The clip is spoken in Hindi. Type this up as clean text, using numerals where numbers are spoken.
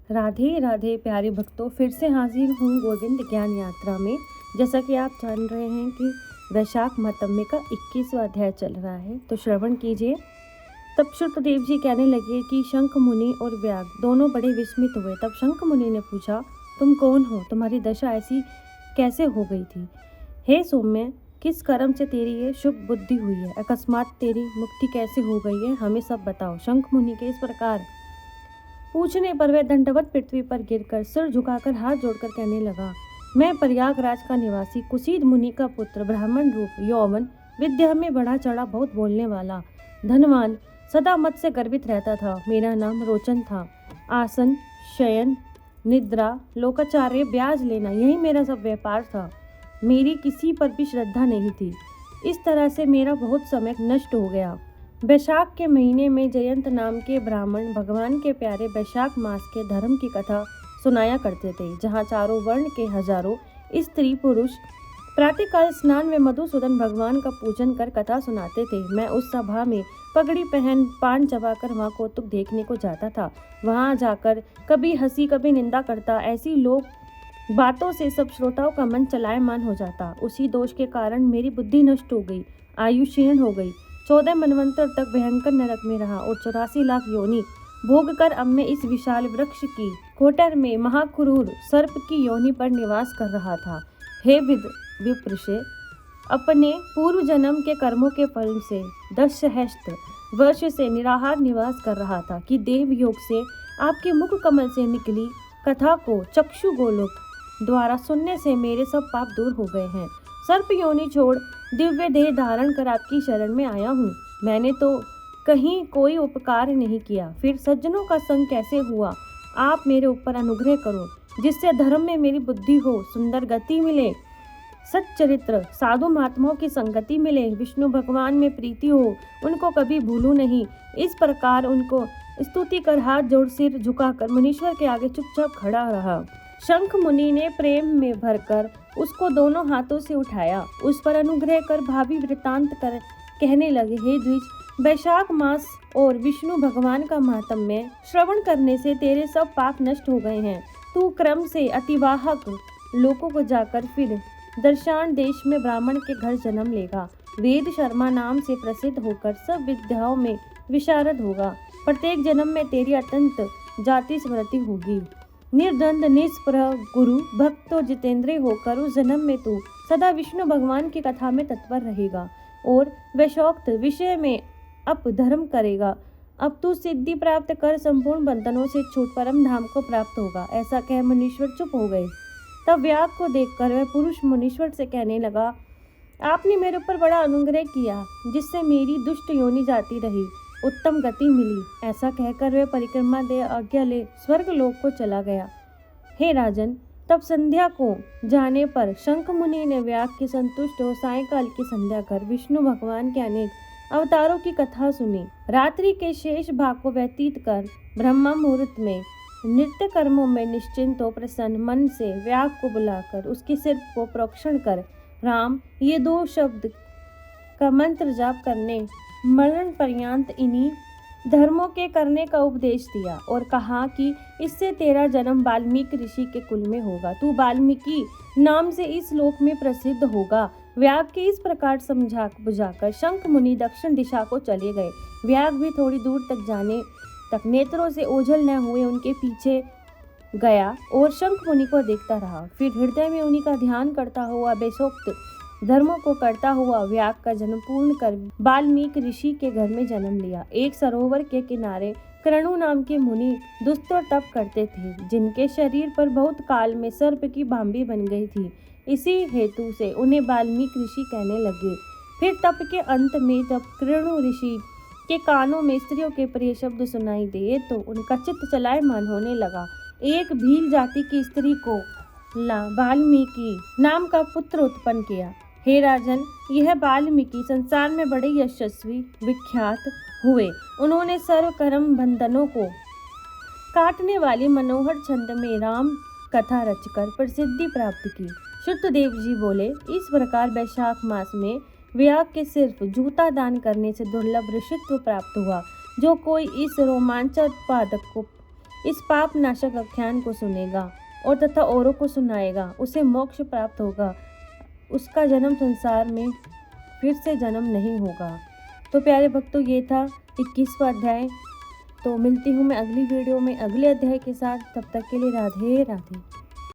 राधे राधे प्यारे भक्तों, फिर से हाजिर हूँ गोविंद ज्ञान यात्रा में। जैसा कि आप जान रहे हैं कि वैशाख महात्म्य का 21वां अध्याय चल रहा है, तो श्रवण कीजिए। तब श्रुतदेव जी कहने लगे कि शंख मुनि और व्याग दोनों बड़े विस्मित हुए। तब शंख मुनि ने पूछा, तुम कौन हो? तुम्हारी दशा ऐसी कैसे हो गई थी? हे सौम्य, किस कर्म से तेरी ये शुभ बुद्धि हुई है? अकस्मात तेरी मुक्ति कैसे हो गई है? हमें सब बताओ। शंख मुनि के इस प्रकार पूछने पर वह दंडवत पृथ्वी पर गिरकर सिर झुकाकर हाथ जोड़कर कहने लगा, मैं प्रयागराज का निवासी कुसीद मुनि का पुत्र, ब्राह्मण रूप, यौवन, विद्या में बढ़ा चढ़ा, बहुत बोलने वाला, धनवान, सदा मत से गर्वित रहता था। मेरा नाम रोचन था। आसन, शयन, निद्रा, लोकाचार्य, ब्याज लेना, यही मेरा सब व्यापार था। मेरी किसी पर भी श्रद्धा नहीं थी। इस तरह से मेरा बहुत समय नष्ट हो गया। वैशाख के महीने में जयंत नाम के ब्राह्मण भगवान के प्यारे वैशाख मास के धर्म की कथा सुनाया करते थे, जहाँ चारों वर्ण के हजारों स्त्री पुरुष प्रातःकाल स्नान में मधुसूदन भगवान का पूजन कर कथा सुनाते थे। मैं उस सभा में पगड़ी पहन पान चबाकर वहाँ कौतुक देखने को जाता था। वहाँ जाकर कभी हंसी कभी निंदा करता। ऐसी लोग बातों से सब श्रोताओं का मन चलायमान हो जाता। उसी दोष के कारण मेरी बुद्धि नष्ट हो गई, आयु क्षीण हो गई। 14 मनवंतर तक भयंकर नरक में रहा और 84 लाख योनि भोग कर अब मैं इस विशाल वृक्ष की कोटर में महाक्रूर सर्प की योनि पर निवास कर रहा था। हे विप्रशे, अपने पूर्व जन्म के कर्मों के फल से 10 सहस्त्र वर्ष से निराहार निवास कर रहा था कि देव योग से आपके मुख कमल से निकली कथा को चक्षु गोलोक द्वारा सुनने से मेरे सब पाप दूर हो गए हैं। सर्प योनि छोड़ दिव्य देह धारण कर आपकी शरण में आया हूँ। मैंने तो कहीं कोई उपकार नहीं किया, फिर सज्जनों का संग कैसे हुआ? आप मेरे ऊपर अनुग्रह करो, जिससे धर्म में मेरी बुद्धि हो, सुंदर गति मिले, सच्चरित्र साधु महात्माओं की संगति मिले, विष्णु भगवान में प्रीति हो, उनको कभी भूलूं नहीं। इस प्रकार उनको स्तुति कर हाथ जोड़ सिर झुकाकर मुनीश्वर के आगे चुपचाप खड़ा रहा। शंख मुनि ने प्रेम में भरकर उसको दोनों हाथों से उठाया, उस पर अनुग्रह कर भावी वृतांत कर कहने लगे, हे द्विज, वैशाख मास और विष्णु भगवान का महात्म्य श्रवण करने से तेरे सब पाप नष्ट हो गए हैं। तू क्रम से अतिवाहक लोकों को जाकर फिर दर्शान देश में ब्राह्मण के घर जन्म लेगा। वेद शर्मा नाम से प्रसिद्ध होकर सब विद्याओं में विशारद होगा। प्रत्येक जन्म में तेरी अत्यंत जाति स्मृति होगी। निर्द्वंद निष्प्रह गुरु भक्त तो जितेंद्रिय होकर उस जन्म में तू सदा विष्णु भगवान की कथा में तत्पर रहेगा और वैशोक्त विषय में अपधर्म करेगा। अब तू सिद्धि प्राप्त कर संपूर्ण बंधनों से छूट परम धाम को प्राप्त होगा। ऐसा कह मुनीश्वर चुप हो गए। तब व्याग को देखकर वह पुरुष मुनीश्वर से कहने लगा, आपने मेरे ऊपर बड़ा अनुग्रह किया, जिससे मेरी दुष्ट योनि जाती रही, उत्तम गति मिली। ऐसा कहकर वह परिक्रमा दे आज्ञा ले स्वर्ग लोक को चला गया। हे राजन, तब संध्या को जाने पर शंख मुनि ने व्याग की संतुष्ट हो सायंकाल की संध्या कर विष्णु भगवान के अनेक अवतारों की कथा सुनी। रात्रि के शेष भाग को व्यतीत कर ब्रह्म मुहूर्त में नित्य कर्मों में निश्चिंत हो प्रसन्न मन से व्याग को बुलाकर उसके सिर को प्रोक्षण कर राम ये 2 शब्द का मंत्र जाप करने मरण पर्यंत इन्हीं धर्मों के करने का उपदेश दिया और कहा कि इससे तेरा जन्म वाल्मीकि ऋषि के कुल में होगा। तू वाल्मीकि नाम से इस लोक में प्रसिद्ध होगा। व्याग के इस प्रकार समझा बुझाकर शंख मुनि दक्षिण दिशा को चले गए। व्याग भी थोड़ी दूर तक जाने तक नेत्रों से ओझल न हुए उनके पीछे गया और शंख मुनि को देखता रहा। फिर हृदय में उन्हीं का ध्यान करता हुआ बेशोक्त धर्मों को करता हुआ व्याग का जन्म पूर्ण कर वाल्मीकि ऋषि के घर में जन्म लिया। एक सरोवर के किनारे कृणु नाम के मुनि दुस्तर तप करते थे, जिनके शरीर पर बहुत काल में सर्प की भांभी बन गई थी। इसी हेतु से उन्हें वाल्मीकि ऋषि कहने लगे। फिर तप के अंत में जब कृणु ऋषि के कानों में स्त्रियों के प्रिय शब्द सुनाई दिए तो उनका चित्त चलायमान होने लगा। एक भील जाति की स्त्री को वाल्मीकि नाम का पुत्र उत्पन्न किया। हे राजन, यह वाल्मीकि संसार में बड़े यशस्वी विख्यात हुए। उन्होंने सर्व कर्म बंधनों को काटने वाली मनोहर छंद में राम कथा रचकर प्रसिद्धि प्राप्त की। श्रुतदेव जी बोले, इस प्रकार वैशाख मास में व्याग के सिर्फ जूता दान करने से दुर्लभ ऋषित्व प्राप्त हुआ। जो कोई इस रोमांचक पादक को इस पाप नाशक आख्यान को सुनेगा और तथा औरों को सुनाएगा, उसे मोक्ष प्राप्त होगा, उसका जन्म संसार में फिर से जन्म नहीं होगा। तो प्यारे भक्तों, ये था 21वां अध्याय। तो मिलती हूँ मैं अगली वीडियो में अगले अध्याय के साथ। तब तक के लिए राधे राधे।